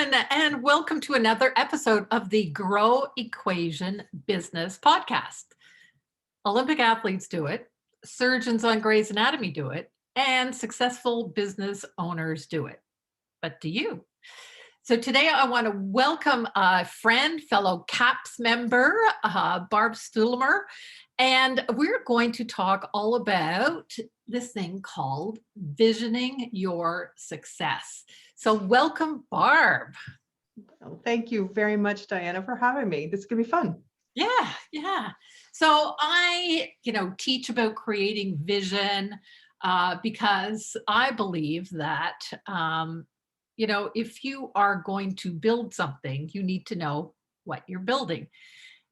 everyone, and welcome to another episode of the Grow Equation Business Podcast. Olympic athletes do it, surgeons on Grey's Anatomy do it, and successful business owners do it. But do you? So today I want to welcome a friend, fellow CAPS member, Barb Stuhlemmer, and we're going to talk all about this thing called visioning your success. So welcome, Barb. Well, thank you very much, Diana, for having me. This is going to be fun. Yeah. So I, teach about creating vision because I believe that, if you are going to build something, you need to know what you're building.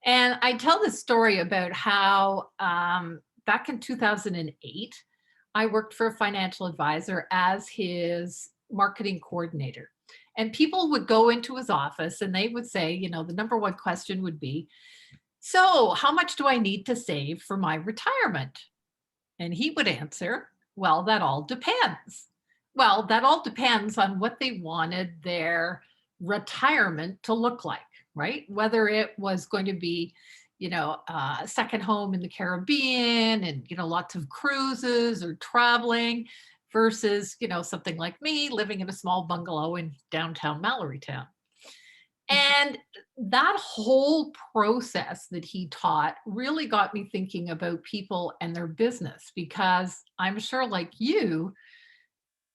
And I tell this story about how back in 2008, I worked for a financial advisor as his marketing coordinator. And people would go into his office and they would say, the number one question would be, so how much do I need to save for my retirement? And he would answer, well, that all depends. Well, that all depends on what they wanted their retirement to look like, right? Whether it was going to be, a second home in the Caribbean and, lots of cruises or traveling versus, something like me living in a small bungalow in downtown Mallorytown. And that whole process that he taught really got me thinking about people and their business, because I'm sure, like you,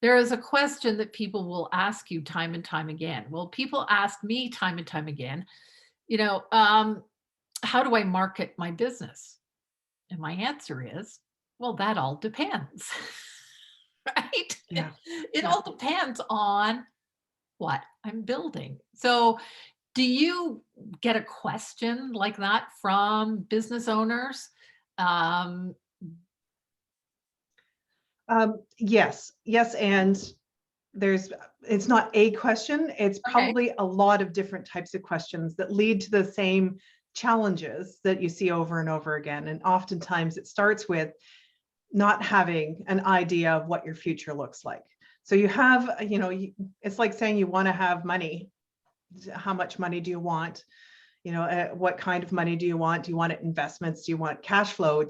there is a question that people will ask you time and time again. Well, people ask me time and time again, how do I market my business? And my answer is, well, that all depends, right? Yeah. It all depends on what I'm building. So do you get a question like that from business owners? Yes. And it's not a question. It's probably a lot of different types of questions that lead to the same challenges that you see over and over again. And oftentimes it starts with not having an idea of what your future looks like. So you have, it's like saying you want to have money. How much money do you want? What kind of money do you want? Do you want investments? Do you want cash flow?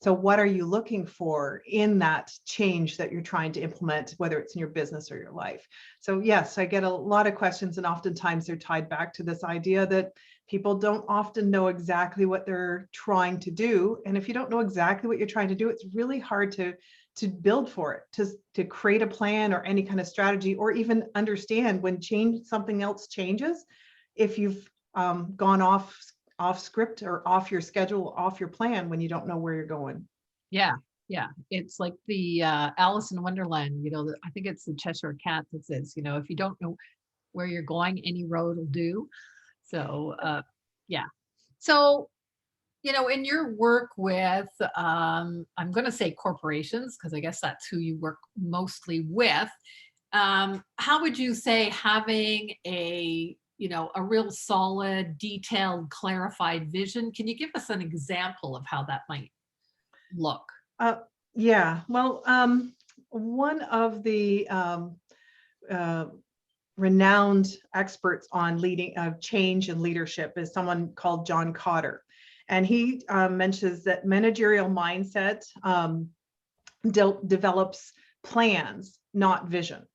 So what are you looking for in that change that you're trying to implement, whether it's in your business or your life? So yes, I get a lot of questions, and oftentimes they're tied back to this idea that people don't often know exactly what they're trying to do. And if you don't know exactly what you're trying to do, it's really hard to build for it, to create a plan or any kind of strategy, or even understand when something else changes. If you've gone off script or off your schedule, off your plan, when you don't know where you're going. Yeah. It's like the Alice in Wonderland, I think it's the Cheshire Cat that says, if you don't know where you're going, any road will do. So, yeah. So, in your work with, I'm going to say corporations, because I guess that's who you work mostly with. How would you say having a real solid, detailed, clarified vision? Can you give us an example of how that might look? Yeah. Well, one of the renowned experts on change and leadership is someone called John Cotter. And he mentions that managerial mindset develops plans, not vision.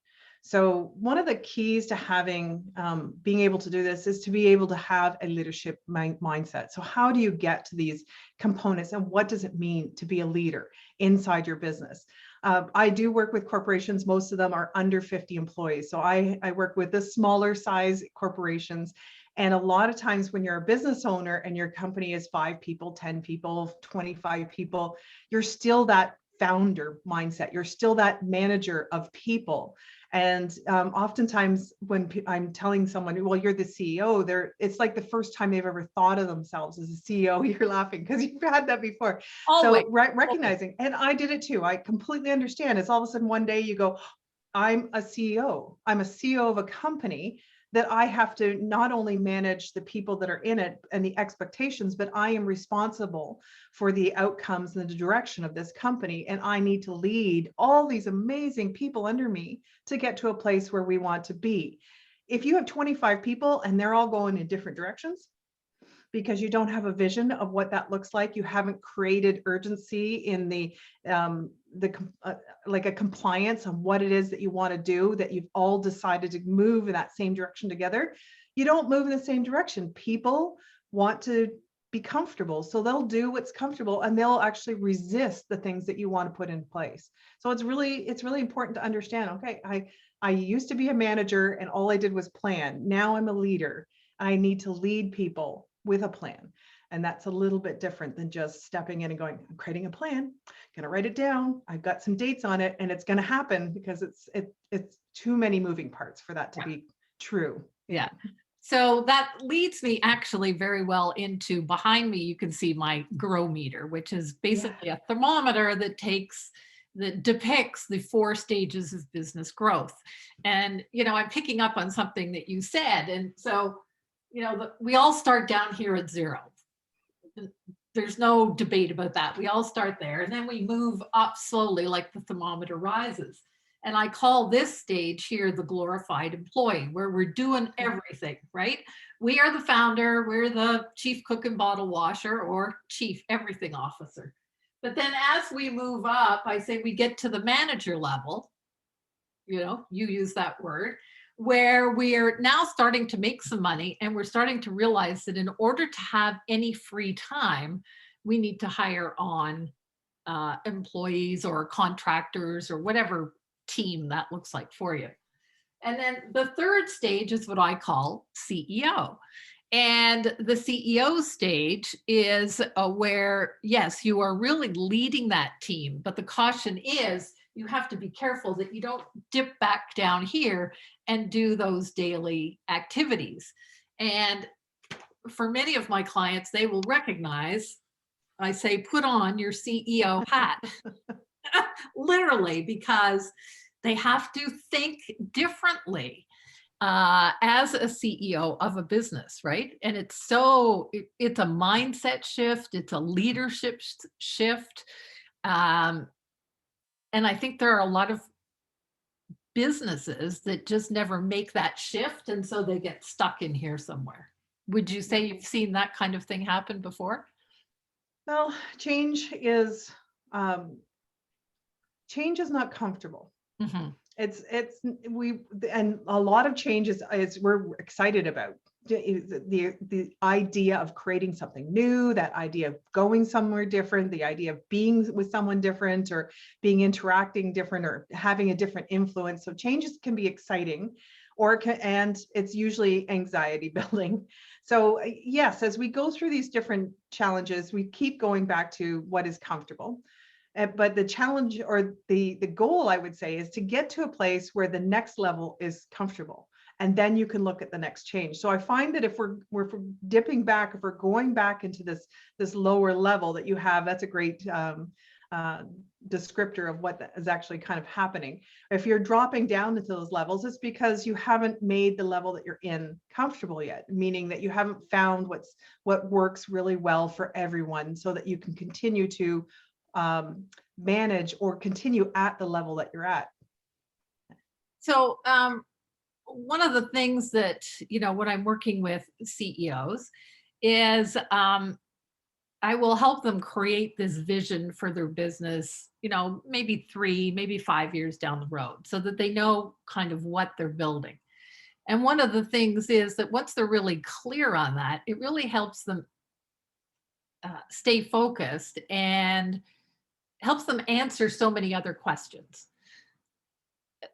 So one of the keys to being able to do this is to be able to have a leadership mindset. So how do you get to these components, and what does it mean to be a leader inside your business? I do work with corporations. Most of them are under 50 employees. So I work with the smaller size corporations. And a lot of times when you're a business owner and your company is 5 people, 10 people, 25 people, you're still that founder mindset. You're still that manager of people. And oftentimes when I'm telling someone, well, you're the CEO, it's like the first time they've ever thought of themselves as a CEO. You're laughing because you've had that before. Always. So recognizing, and I did it too. I completely understand. It's all of a sudden one day you go, I'm a CEO. I'm a CEO of a company that I have to not only manage the people that are in it and the expectations, but I am responsible for the outcomes and the direction of this company. And I need to lead all these amazing people under me to get to a place where we want to be. if you have 25 people and they're all going in different directions, because you don't have a vision of what that looks like. You haven't created urgency in like a compliance on what it is that you want to do, that you've all decided to move in that same direction together. You don't move in the same direction. People want to be comfortable, so they'll do what's comfortable, and they'll actually resist the things that you want to put in place. So it's really important to understand, okay, I used to be a manager and all I did was plan. Now I'm a leader. I need to lead people with a plan. And that's a little bit different than just stepping in and going, I'm creating a plan, I'm going to write it down. I've got some dates on it and it's going to happen, because it's too many moving parts for that to be true. Yeah. So that leads me actually very well into, behind me, you can see my grow meter, which is basically a thermometer that depicts the 4 stages of business growth. And, I'm picking up on something that you said. And so, we all start down here at 0. There's no debate about that. We all start there. And then we move up slowly, like the thermometer rises. And I call this stage here the glorified employee, where we're doing everything, right? We are the founder, we're the chief cook and bottle washer, or chief everything officer. But then as we move up, I say we get to the manager level, you use that word, where we're now starting to make some money, and we're starting to realize that in order to have any free time, we need to hire on employees or contractors or whatever team that looks like for you. And then the 3rd stage is what I call CEO. And the CEO stage is where, yes, you are really leading that team, but the caution is you have to be careful that you don't dip back down here and do those daily activities. And for many of my clients, they will recognize, I say, put on your CEO hat, literally, because they have to think differently as a CEO of a business, right? And it's a mindset shift, it's a leadership shift. And I think there are a lot of businesses that just never make that shift. And so they get stuck in here somewhere. Would you say you've seen that kind of thing happen before? Well, change is not comfortable. Mm-hmm. And a lot of changes is we're excited about. The idea of creating something new, that idea of going somewhere different, the idea of being with someone different, or interacting different, or having a different influence. So changes can be exciting, and it's usually anxiety building. So yes, as we go through these different challenges, we keep going back to what is comfortable. But the challenge, or the goal, I would say, is to get to a place where the next level is comfortable. And then you can look at the next change. So I find that if we're dipping back, if we're going back into this lower level that you have, that's a great descriptor of what is actually kind of happening. If you're dropping down into those levels, it's because you haven't made the level that you're in comfortable yet, meaning that you haven't found what works really well for everyone, so that you can continue to manage or continue at the level that you're at. So one of the things that, when I'm working with CEOs is I will help them create this vision for their business, maybe 3, maybe 5 years down the road, so that they know kind of what they're building. And one of the things is that once they're really clear on that, it really helps them stay focused and helps them answer so many other questions.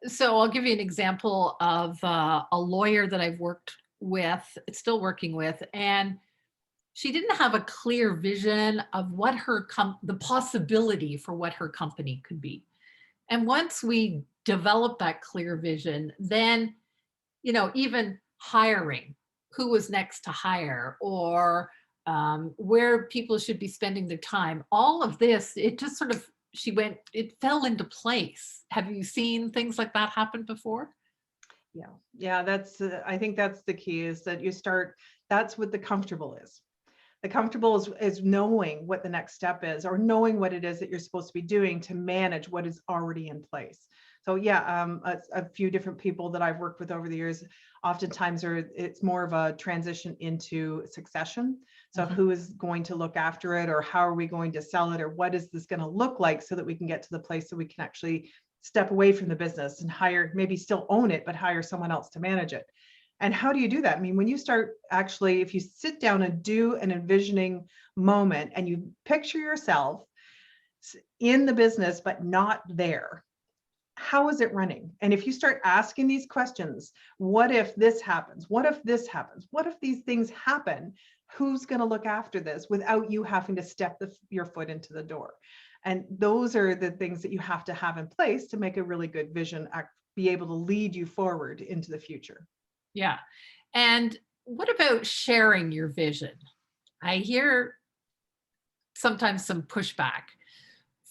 So I'll give you an example of a lawyer that I've worked with, still working with, and she didn't have a clear vision of what the possibility for what her company could be. And once we developed that clear vision, then, even hiring, who was next to hire, or where people should be spending their time, all of this, it just sort of, it fell into place. Have you seen things like that happen before? Yeah, that's I think that's the key, is that that's what the comfortable is. The comfortable is knowing what the next step is, or knowing what it is that you're supposed to be doing to manage what is already in place. So yeah, a few different people that I've worked with over the years, oftentimes it's more of a transition into succession. So Mhm. who is going to look after it, or how are we going to sell it, or what is this going to look like, so that we can get to the place that we can actually step away from the business and hire, maybe still own it, but hire someone else to manage it. And how do you do that? I mean, when you start actually, if you sit down and do an envisioning moment and you picture yourself in the business, but not there, how is it running? And if you start asking these questions, what if this happens? What if this happens? What if these things happen? Who's going to look after this without you having to step your foot into the door? And those are the things that you have to have in place to make a really good vision, be able to lead you forward into the future. Yeah. And what about sharing your vision? I hear sometimes some pushback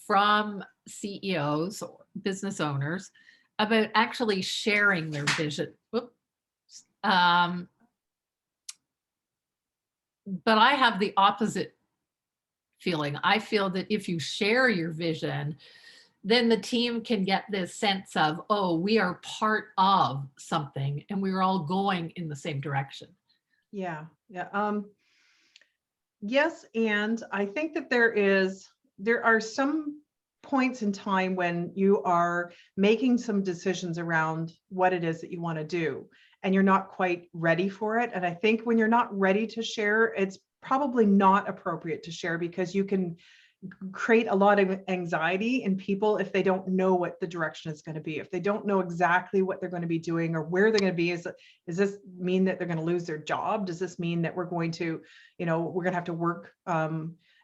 from CEOs or business owners about actually sharing their vision. Whoops. Um, but I have the opposite feeling. I feel that if you share your vision, then the team can get this sense of, oh, we are part of something and we're all going in the same direction. Yeah. Yeah. Yes, and I think that there are some points in time when you are making some decisions around what it is that you want to do, and you're not quite ready for it. And I think when you're not ready to share, it's probably not appropriate to share, because you can create a lot of anxiety in people if they don't know what the direction is going to be, if they don't know exactly what they're going to be doing or where they're going to be. Does this mean that they're going to lose their job? Does this mean that we're going to have to work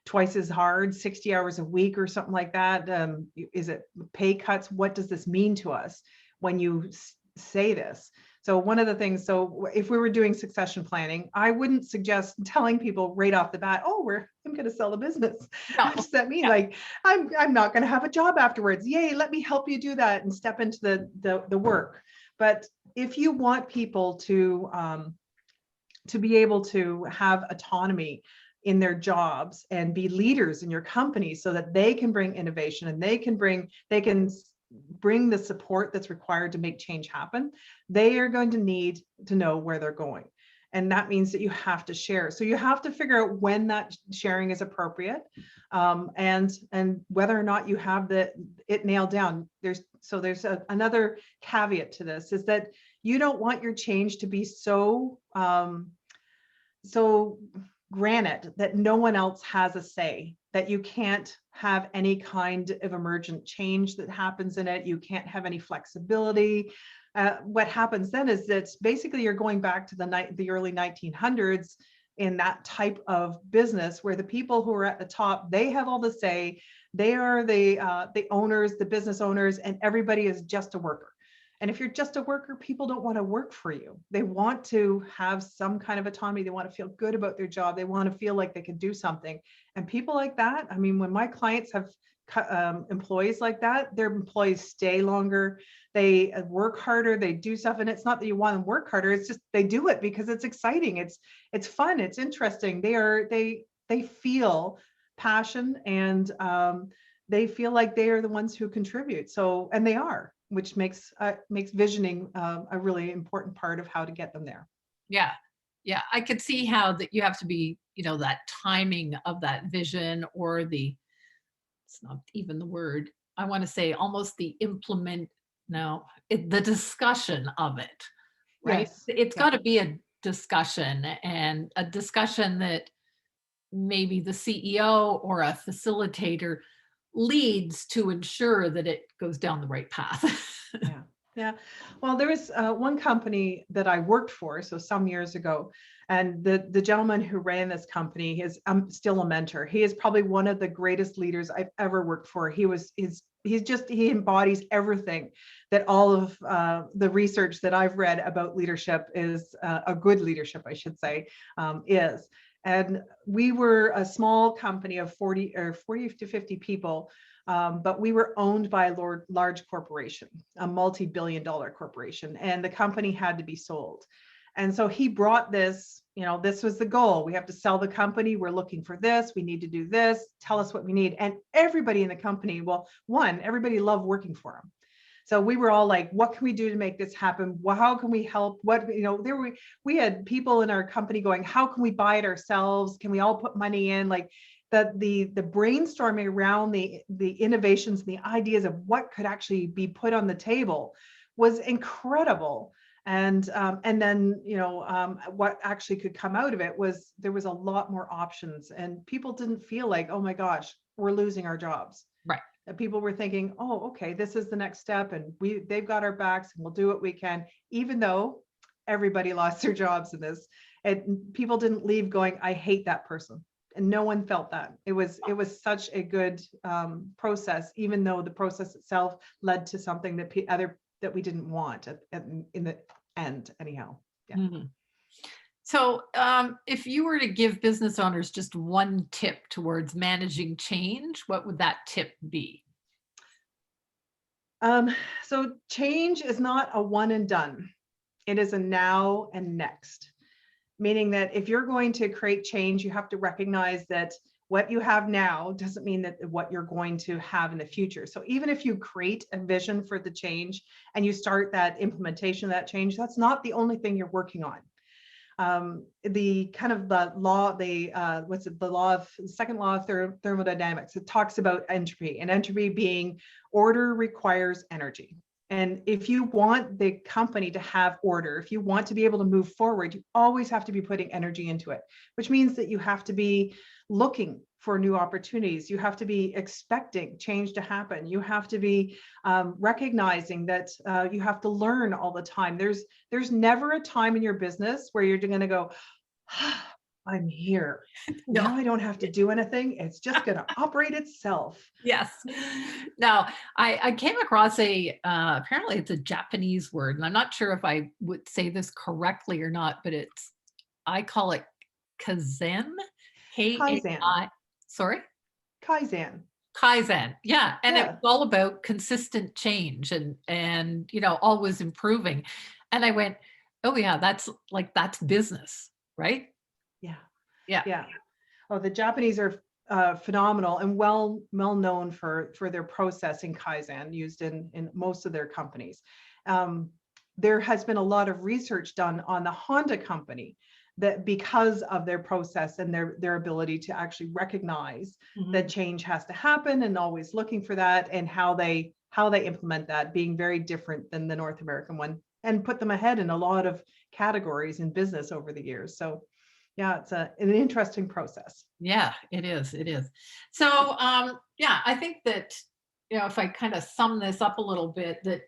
twice as hard, 60 hours a week or something like that? Is it pay cuts? What does this mean to us when you say this? So one of the things, so if we were doing succession planning, I wouldn't suggest telling people right off the bat, oh, I'm going to sell the business. No, What does that mean? yeah, Like, I'm not going to have a job afterwards. Yay, let me help you do that and step into the work. But if you want people to be able to have autonomy in their jobs and be leaders in your company, so that they can bring innovation and they can bring the support that's required to make change happen, they are going to need to know where they're going. And that means that you have to share. So you have to figure out when that sharing is appropriate, and whether or not you have it nailed down. There's another caveat to this, is that you don't want your change to be so granite that no one else has a say, that you can't have any kind of emergent change that happens in it. You can't have any flexibility. What happens then is that basically you're going back to the early 1900s in that type of business, where the people who are at the top, they have all the say. They are the owners, the business owners, and everybody is just a worker. And if you're just a worker, people don't want to work for you. They want to have some kind of autonomy. They want to feel good about their job. They want to feel like they can do something. And people like that, I mean, when my clients have employees like that, their employees stay longer, they work harder, they do stuff. And it's not that you want them to work harder, it's just they do it because it's exciting, it's fun, it's interesting. They feel passion, and they feel like they are the ones who contribute. So, and they are, which makes visioning a really important part of how to get them there. yeah, yeah. I could see how that you have to be, that timing of that vision, or it's not even the word. I want to say almost the the discussion of it, right? Yes. It's Yeah. got to be a discussion, and a discussion that maybe the CEO or a facilitator leads to ensure that it goes down the right path. Yeah. Yeah. Well, there was one company that I worked for, so some years ago, and the gentleman who ran this company is still a mentor. He is probably one of the greatest leaders I've ever worked for. He embodies everything that all of the research that I've read about leadership is a good leadership, I should say, is. And we were a small company of 40 to 50 people. But we were owned by a large corporation, a multi-billion-dollar corporation, and the company had to be sold. And so he brought this this was the goal. We have to sell the company. We're looking for this. We need to do this. Tell us what we need. And everybody in the company, well, everybody loved working for them. So we were all like, what can we do to make this happen? Well, how can we help? We had people in our company going, how can we buy it ourselves? Can we all put money in? Like the brainstorming around the innovations and the ideas of what could actually be put on the table was incredible. And then, what actually could come out of it was there was a lot more options, and people didn't feel like, oh my gosh, we're losing our jobs. Right. People were thinking, oh, okay, this is the next step, and they've got our backs, and we'll do what we can, even though everybody lost their jobs in this. And people didn't leave going, I hate that person. And no one felt that. It was such a good process, even though the process itself led to something that we didn't want in the end, anyhow. Yeah. Mm-hmm. So if you were to give business owners just one tip towards managing change, what would that tip be? So change is not a one and done. It is a now and next, meaning that if you're going to create change, you have to recognize that what you have now doesn't mean that what you're going to have in the future. So even if you create a vision for the change and you start that implementation of that change, that's not the only thing you're working on. The kind of the law, the second law of thermodynamics, it talks about entropy, and entropy being order requires energy. And if you want the company to have order, if you want to be able to move forward, you always have to be putting energy into it, which means that you have to be looking for new opportunities. You have to be expecting change to happen. You have to be recognizing that you have to learn all the time. There's never a time in your business where you're going to go, I'm here. No. Now I don't have to do anything. It's just going to operate itself. Yes. Now, I came across apparently it's a Japanese word, and I'm not sure if I would say this correctly or not, but I call it Kaizen. Kaizen. Sorry? Kaizen. Kaizen. Yeah. And Yeah. it's all about consistent change and always improving. And I went, oh yeah, that's business, right? Yeah. Yeah. Yeah. Oh, the Japanese are phenomenal and well known for their process in Kaizen used in most of their companies. There has been a lot of research done on the Honda company that because of their process and their ability to actually recognize that change has to happen and always looking for that, and how they implement that being very different than the North American one, and put them ahead in a lot of categories in business over the years. So yeah, it's an interesting process. Yeah, it is. It is. So, yeah, I think that, if I kind of sum this up a little bit, that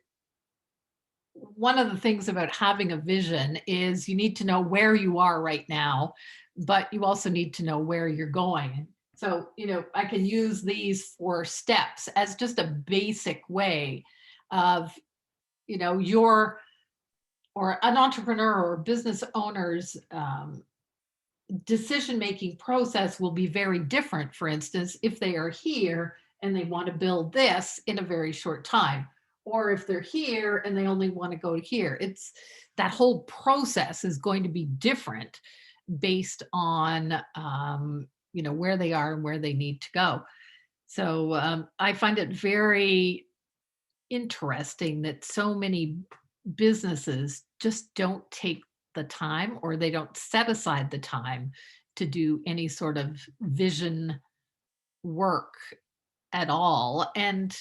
one of the things about having a vision is you need to know where you are right now, but you also need to know where you're going. So, I can use these 4 steps as just a basic way of, your or an entrepreneur or business owner's decision-making process will be very different. For instance, if they are here and they want to build this in a very short time, or if they're here and they only want to go to here, it's that whole process is going to be different based on where they are and where they need to go. So I find it very interesting that so many businesses just don't take the time, or they don't set aside the time to do any sort of vision work at all. And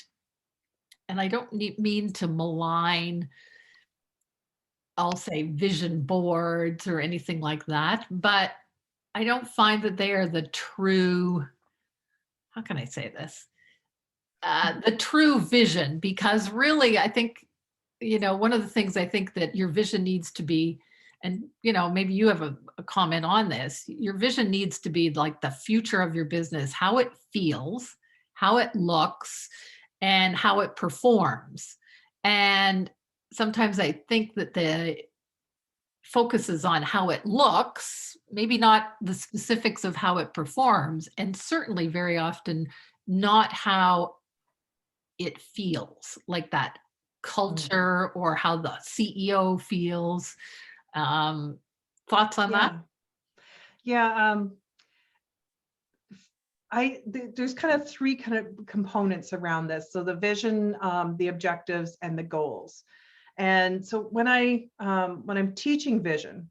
I don't mean to malign, I'll say, vision boards or anything like that, but I don't find that they are the true, how can I say this? The true vision, because really, I think, one of the things I think that your vision needs to be, and maybe you have a comment on this, your vision needs to be like the future of your business, how it feels, how it looks, and how it performs. And sometimes I think that the focuses on how it looks, maybe not the specifics of how it performs, and certainly very often not how it feels, like that culture or how the CEO feels. Thoughts on that? Yeah. There's kind of three kind of components around this. So the vision, the objectives, and the goals. And so when I'm teaching vision,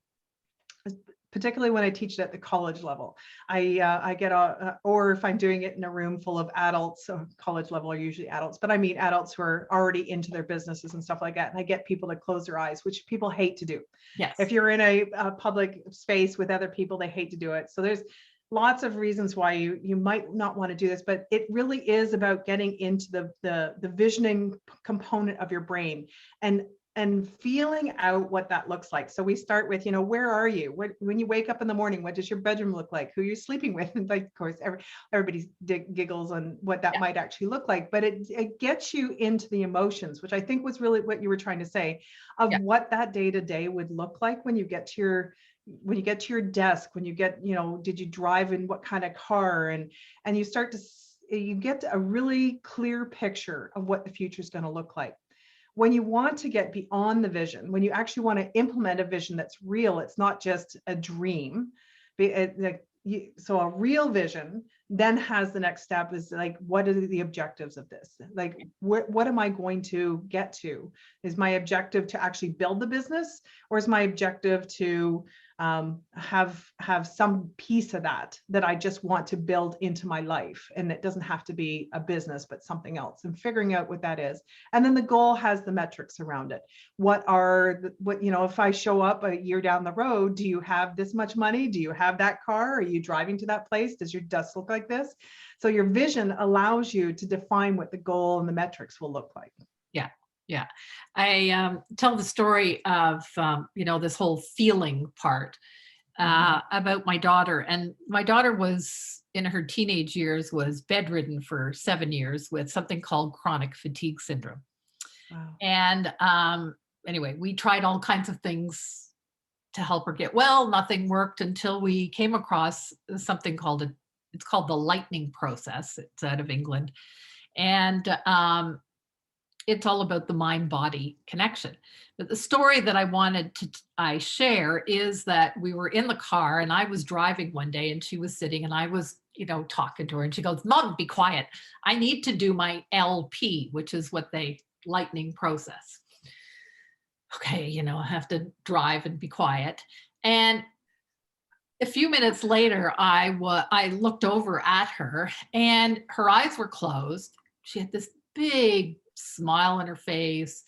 particularly when I teach it at the college level, I get or if I'm doing it in a room full of adults, so college level are usually adults, but I mean adults who are already into their businesses and stuff like that. And I get people to close their eyes, which people hate to do. Yes. If you're in a public space with other people, they hate to do it. So there's lots of reasons why you might not want to do this, but it really is about getting into the visioning component of your brain and feeling out what that looks like. So we start with, where are you? When you wake up in the morning, what does your bedroom look like? Who are you sleeping with? And like, of course, everybody giggles on what that might actually look like, but it gets you into the emotions, which I think was really what you were trying to say, of what that day-to-day would look like when you get to your desk, when you get, did you drive in what kind of car? And you get a really clear picture of what the future is going to look like. When you want to get beyond the vision, when you actually want to implement a vision that's real, it's not just a dream. So a real vision then has the next step is like, what are the objectives of this? Like, what am I going to get to? Is my objective to actually build the business, or is my objective to have some piece of that I just want to build into my life? And it doesn't have to be a business, but something else, and figuring out what that is. And then the goal has the metrics around it. If I show up a year down the road, do you have this much money? Do you have that car? Are you driving to that place? Does your desk look like this? So your vision allows you to define what the goal and the metrics will look like. Yeah. Yeah. I tell the story of, this whole feeling part about my daughter. And my daughter was in her teenage years, was bedridden for 7 years with something called chronic fatigue syndrome. Wow. And anyway, we tried all kinds of things to help her get well. Nothing worked until we came across something it's called the lightning process. It's out of England. And it's all about the mind-body connection. But the story that I share is that we were in the car and I was driving one day and she was sitting and I was, talking to her and she goes, "Mom, be quiet. I need to do my LP," which is what they lightning process. Okay, I have to drive and be quiet. And a few minutes later, I looked over at her and her eyes were closed. She had this big smile on her face.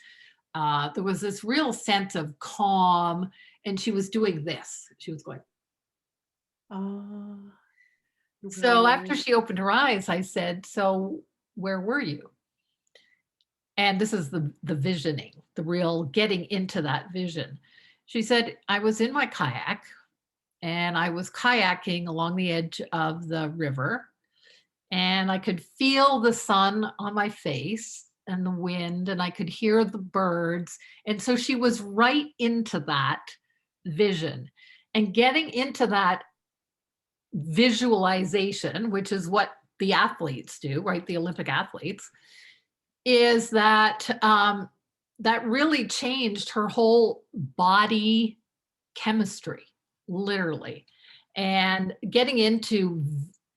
There was this real sense of calm, and she was doing this. She was going. So after she opened her eyes, I said, "So where were you?" And this is the visioning, the real getting into that vision. She said, "I was in my kayak and I was kayaking along the edge of the river, and I could feel the sun on my face and the wind, and I could hear the birds." And so she was right into that vision and getting into that visualization, which is what the athletes do, right? The Olympic athletes, is that that really changed her whole body chemistry, literally, and getting into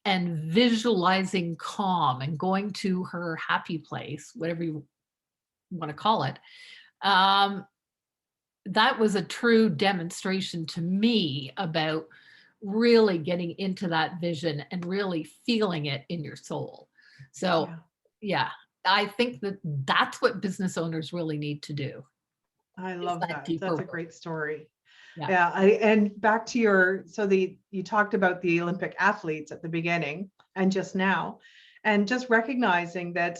and visualizing calm and going to her happy place, whatever you want to call it. That was a true demonstration to me about really getting into that vision and really feeling it in your soul. So, yeah, I think that's what business owners really need to do. I love that. That's a great story. Yeah. And back to you talked about the Olympic athletes at the beginning and just now, and just recognizing that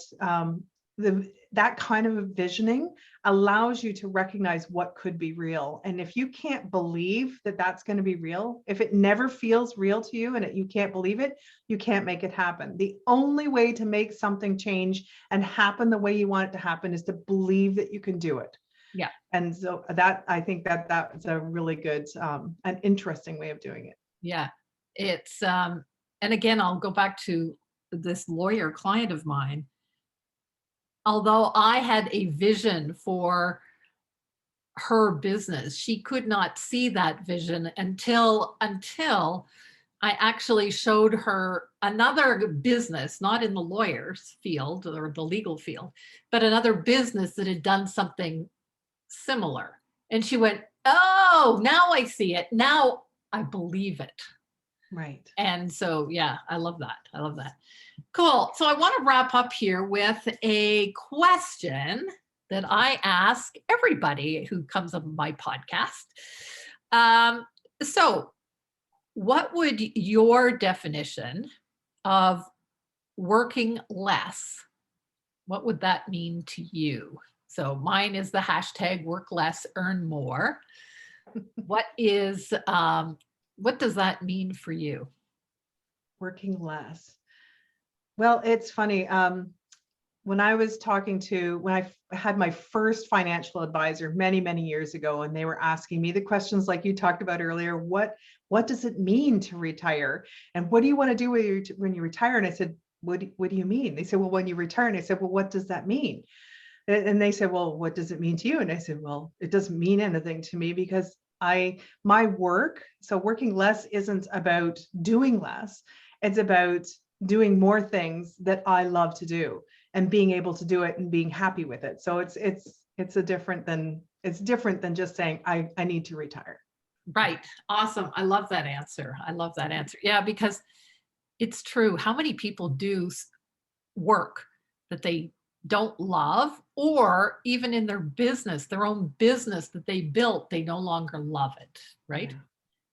that kind of visioning allows you to recognize what could be real. And if you can't believe that that's going to be real, if it never feels real to you and you can't believe it, you can't make it happen. The only way to make something change and happen the way you want it to happen is to believe that you can do it. Yeah. And so I think that's a really good, an interesting way of doing it. Yeah. It's, and again, I'll go back to this lawyer client of mine. Although I had a vision for her business. She could not see that vision until I actually showed her another business, not in the lawyer's field or the legal field, but another business that had done something similar. And she went, "Oh, now I see it. Now I believe it." Right. And so, yeah, I love that. I love that. Cool. So I want to wrap up here with a question that I ask everybody who comes on my podcast. Um, so, what would your definition of working less, what would that mean to you? So mine is the hashtag work less, earn more. What does that mean for you? Working less. Well, it's funny. When I was when I had my first financial advisor many, many years ago, and they were asking me the questions like you talked about earlier, what does it mean to retire? And what do you want to do when you retire? And I said, what do you mean? They said, well, when you retire. And I said, well, what does that mean? And they said, well, what does it mean to you? And I said, well, it doesn't mean anything to me because my work, so working less isn't about doing less. It's about doing more things that I love to do and being able to do it and being happy with it. So it's different than just saying I need to retire. Right. Awesome. I love that answer. I love that answer. Yeah, because it's true. How many people do work that they don't love, or even in their business, their own business that they built, they no longer love it, right?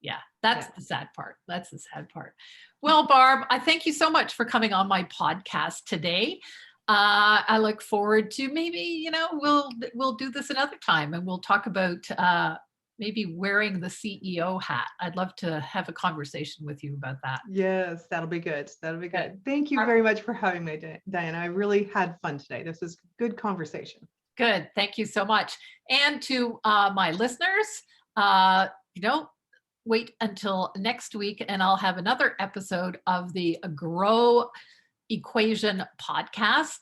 Yeah, that's the sad part. That's the sad part. Well, Barb, I thank you so much for coming on my podcast today. I look forward to maybe, we'll do this another time and we'll talk about maybe wearing the CEO hat. I'd love to have a conversation with you about that. Yes, that'll be good. That'll be good. Thank you very much for having me, Diana. I really had fun today. This was good conversation. Good. Thank you so much. And to my listeners, wait until next week and I'll have another episode of the Grow Equation podcast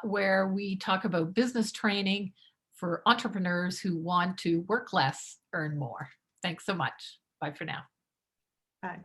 where we talk about business training for entrepreneurs who want to work less, earn more. Thanks so much. Bye for now. Bye.